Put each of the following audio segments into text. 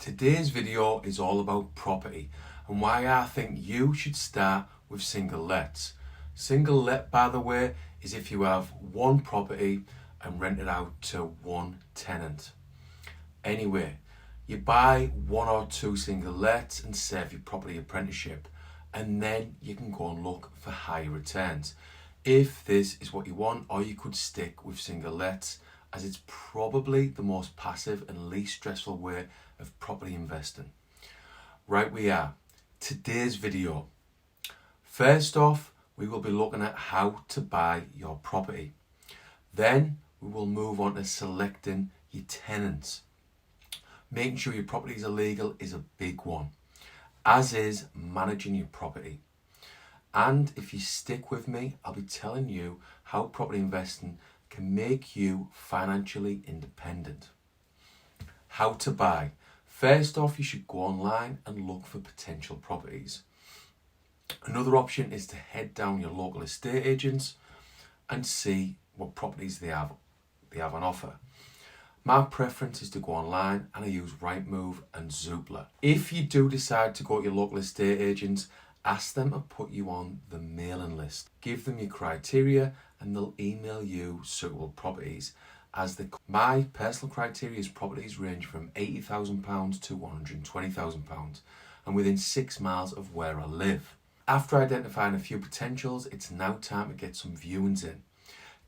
Today's video is all about property and why I think you should start with single lets. Single let, by the way, is if you have one property and rent it out to one tenant. Anyway, you buy one or two single lets and serve your property apprenticeship, and then you can go and look for higher returns if this is what you want, or you could stick with single lets as it's probably the most passive and least stressful way of property investing. Right, we are. Today's video. First off, we will be looking at how to buy your property. Then we will move on to selecting your tenants. Making sure your properties are legal is a big one, as is managing your property. And if you stick with me, I'll be telling you how property investing can make you financially independent. How to buy. First off, you should go online and look for potential properties. Another option is to head down your local estate agents and see what properties they have on offer. My preference is to go online, and I use Rightmove and Zoopla. If you do decide to go to your local estate agents, ask them to put you on the mailing list. Give them your criteria and they'll email you suitable properties. My personal criteria is properties range from £80,000 to £120,000 and within 6 miles of where I live. After identifying a few potentials, it's now time to get some viewings in.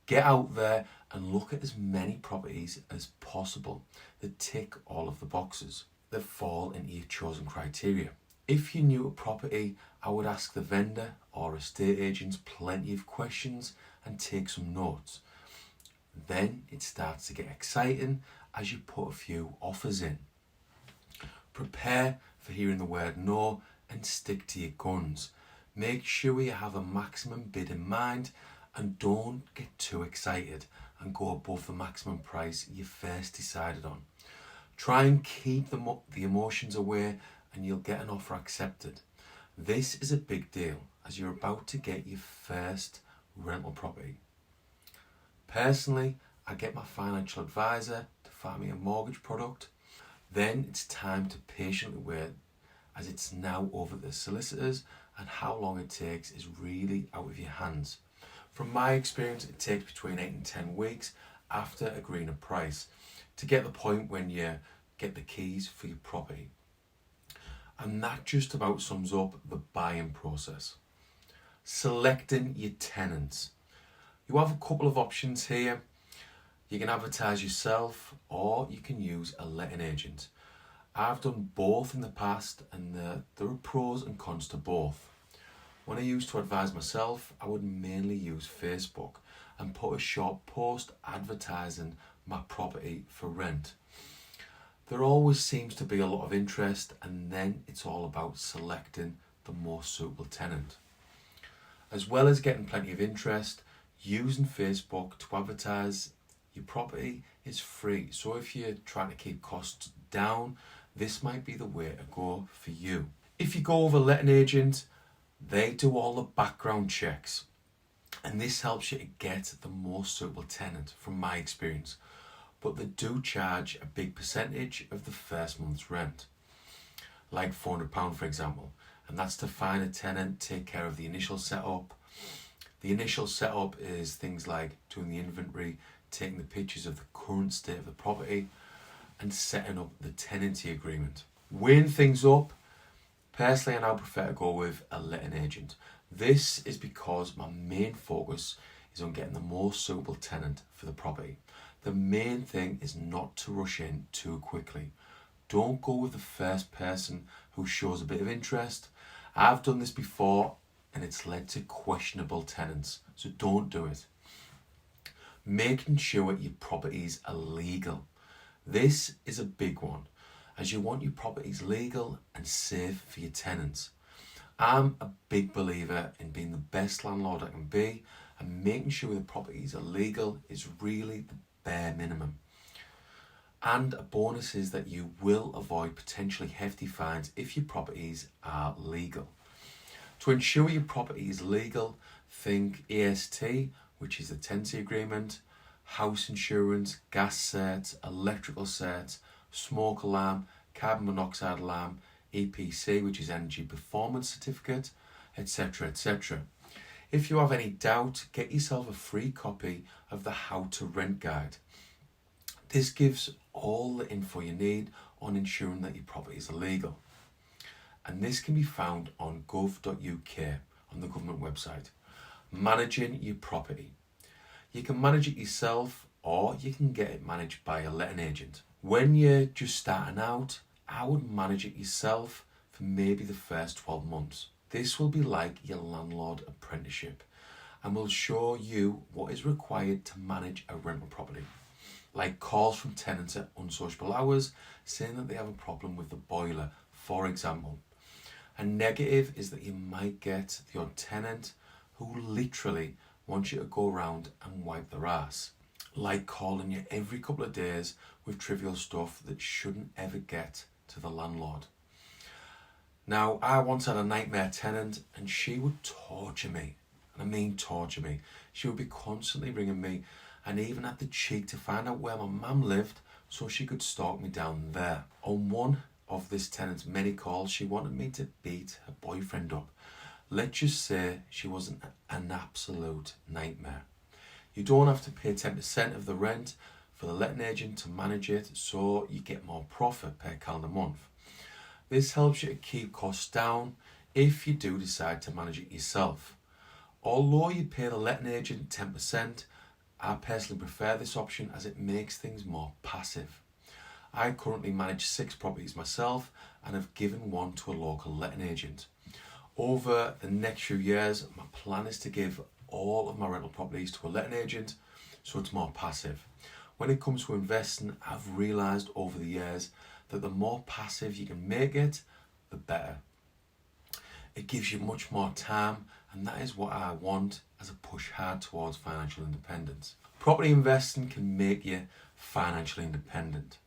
Get out there and look at as many properties as possible that tick all of the boxes that fall into your chosen criteria. If you're new to property, I would ask the vendor or estate agents plenty of questions and take some notes. Then it starts to get exciting as you put a few offers in. Prepare for hearing the word no and stick to your guns. Make sure you have a maximum bid in mind and don't get too excited and go above the maximum price you first decided on. Try and keep the emotions away and you'll get an offer accepted. This is a big deal as you're about to get your first rental property. Personally, I get my financial advisor to find me a mortgage product. Then it's time to patiently wait as it's now over to the solicitors, and how long it takes is really out of your hands. From my experience, it takes between 8 and 10 weeks after agreeing a price to get the point when you get the keys for your property. And that just about sums up the buying process. Selecting your tenants. You have a couple of options here. You can advertise yourself or you can use a letting agent. I've done both in the past and there are pros and cons to both. When I used to advise myself, I would mainly use Facebook and put a short post advertising my property for rent. There always seems to be a lot of interest, and then it's all about selecting the most suitable tenant. As well as getting plenty of interest, using Facebook to advertise your property is free. So if you're trying to keep costs down, this might be the way to go for you. If you go with a letting agent, they do all the background checks, and this helps you to get the most suitable tenant from my experience. But they do charge a big percentage of the first month's rent, like £400 for example, and that's to find a tenant, take care of the initial setup. The initial setup is things like doing the inventory, taking the pictures of the current state of the property, and setting up the tenancy agreement. Weighing things up, personally I now prefer to go with a letting agent. This is because my main focus is on getting the most suitable tenant for the property. The main thing is not to rush in too quickly. Don't go with the first person who shows a bit of interest. I've done this before and it's led to questionable tenants, so don't do it. Making sure your properties are legal. This is a big one, as you want your properties legal and safe for your tenants. I'm a big believer in being the best landlord I can be, and making sure the properties are legal is really the bare minimum. And a bonus is that you will avoid potentially hefty fines if your properties are legal. To ensure your property is legal, think AST, which is the tenancy agreement, house insurance, gas certs, electrical certs, smoke alarm, carbon monoxide alarm, EPC, which is Energy Performance Certificate, etc, etc. If you have any doubt, get yourself a free copy of the How to Rent Guide. This gives all the info you need on ensuring that your property is illegal. And this can be found on gov.uk, on the government website. Managing your property. You can manage it yourself, or you can get it managed by a letting agent. When you're just starting out, I would manage it yourself for maybe the first 12 months. This will be like your landlord apprenticeship and will show you what is required to manage a rental property. Like calls from tenants at unsociable hours saying that they have a problem with the boiler, for example. A negative is that you might get the odd tenant who literally wants you to go around and wipe their ass. Like calling you every couple of days with trivial stuff that shouldn't ever get to the landlord. Now, I once had a nightmare tenant and she would torture me. And I mean torture me. She would be constantly ringing me and even had the cheek to find out where my mum lived so she could stalk me down there. On one of this tenant's many calls, she wanted me to beat her boyfriend up. Let's just say she was an absolute nightmare. You don't have to pay 10% of the rent for the letting agent to manage it, so you get more profit per calendar month. This helps you to keep costs down if you do decide to manage it yourself. Although you pay the letting agent 10%, I personally prefer this option as it makes things more passive. I currently manage 6 properties myself and have given one to a local letting agent. Over the next few years, my plan is to give all of my rental properties to a letting agent so it's more passive. When it comes to investing, I've realised over the years that the more passive you can make it, the better. It gives you much more time, and that is what I want as a push hard towards financial independence. Property investing can make you financially independent.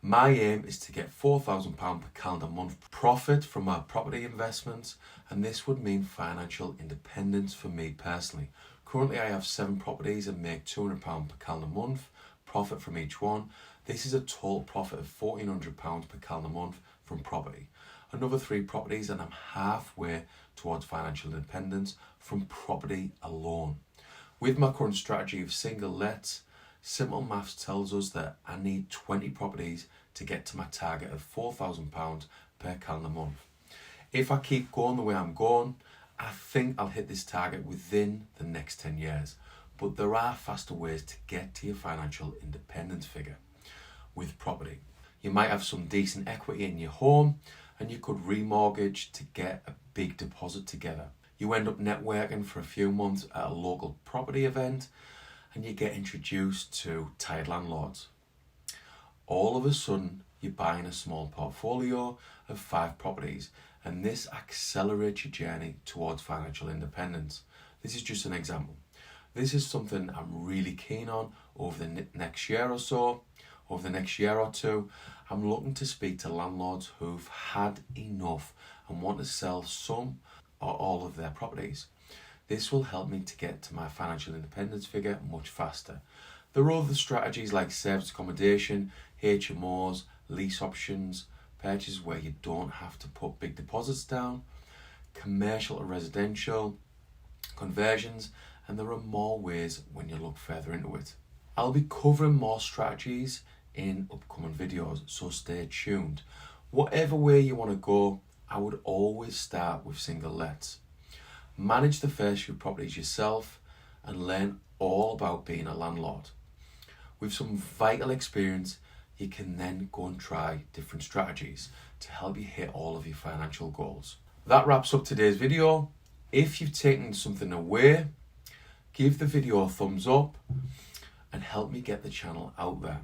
My aim is to get £4,000 per calendar month profit from my property investments, and this would mean financial independence for me personally. Currently I have 7 properties and make £200 per calendar month profit from each one. This is a total profit of £1,400 per calendar month from property. Another 3 properties and I'm halfway towards financial independence from property alone. With my current strategy of single lets, simple maths tells us that I need 20 properties to get to my target of £4,000 per calendar month. If I keep going the way I'm going, I think I'll hit this target within the next 10 years. But there are faster ways to get to your financial independence figure with property. You might have some decent equity in your home and you could remortgage to get a big deposit together. You end up networking for a few months at a local property event and you get introduced to tired landlords. All of a sudden, you're buying a small portfolio of 5 properties, and this accelerates your journey towards financial independence. This is just an example. This is something I'm really keen on over the next year or so, over the next year or two. I'm looking to speak to landlords who've had enough and want to sell some or all of their properties. This will help me to get to my financial independence figure much faster. There are other strategies like service accommodation, HMOs, lease options, purchases where you don't have to put big deposits down, commercial or residential, conversions, and there are more ways when you look further into it. I'll be covering more strategies in upcoming videos, so stay tuned. Whatever way you want to go, I would always start with single lets. Manage the first few properties yourself and learn all about being a landlord. With some vital experience, you can then go and try different strategies to help you hit all of your financial goals. That wraps up today's video. If you've taken something away, give the video a thumbs up and help me get the channel out there.